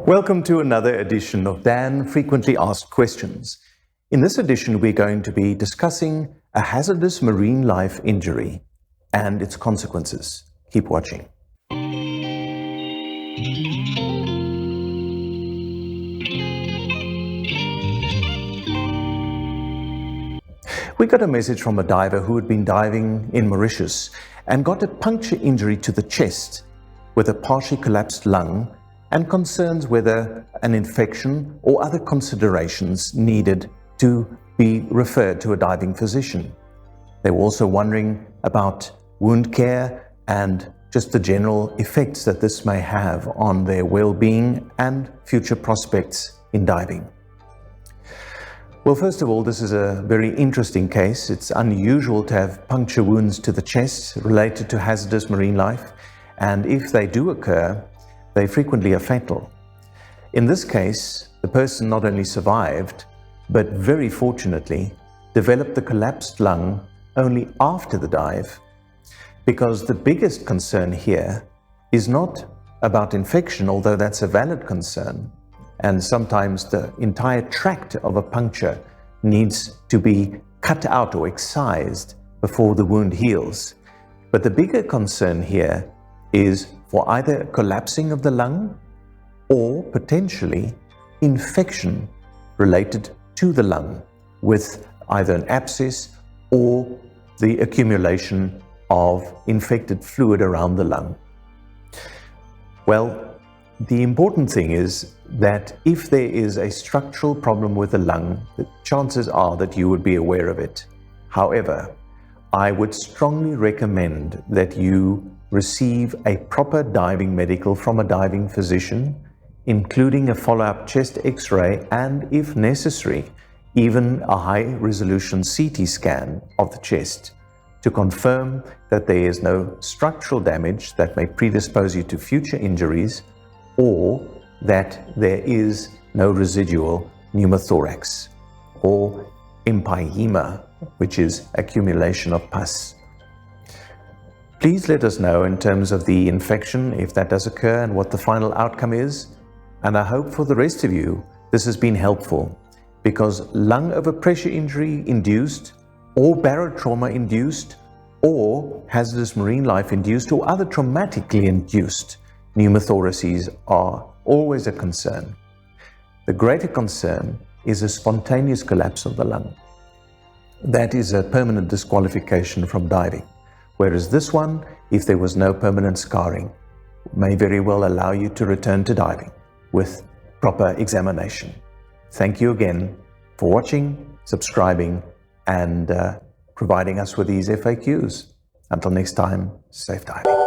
Welcome to another edition of Dan Frequently Asked Questions. In this edition, we're going to be discussing a hazardous marine life injury and its consequences. Keep watching. We got a message from a diver who had been diving in Mauritius and got a puncture injury to the chest with a partially collapsed lung and concerns whether an infection or other considerations needed to be referred to a diving physician. They were also wondering about wound care and just the general effects that this may have on their well-being and future prospects in diving. Well, first of all, this is a very interesting case. It's unusual to have puncture wounds to the chest related to hazardous marine life, and if they do occur, they frequently are fatal. In this case, the person not only survived, but very fortunately developed the collapsed lung only after the dive, because the biggest concern here is not about infection, although that's a valid concern. And sometimes the entire tract of a puncture needs to be cut out or excised before the wound heals. But the bigger concern here is for either collapsing of the lung or potentially infection related to the lung with either an abscess or the accumulation of infected fluid around the lung. Well, the important thing is that if there is a structural problem with the lung, the chances are that you would be aware of it. However, I would strongly recommend that you receive a proper diving medical from a diving physician, including a follow-up chest X-ray and, if necessary, even a high-resolution CT scan of the chest to confirm that there is no structural damage that may predispose you to future injuries, or that there is no residual pneumothorax or empyema, which is accumulation of pus. Please let us know in terms of the infection, if that does occur, and what the final outcome is. And I hope for the rest of you, this has been helpful, because lung overpressure injury induced, or barotrauma induced, or hazardous marine life induced, or other traumatically induced pneumothoraces are always a concern. The greater concern is a spontaneous collapse of the lung. That is a permanent disqualification from diving. Whereas this one, if there was no permanent scarring, may very well allow you to return to diving with proper examination. Thank you again for watching, subscribing, and providing us with these FAQs. Until next time, safe diving.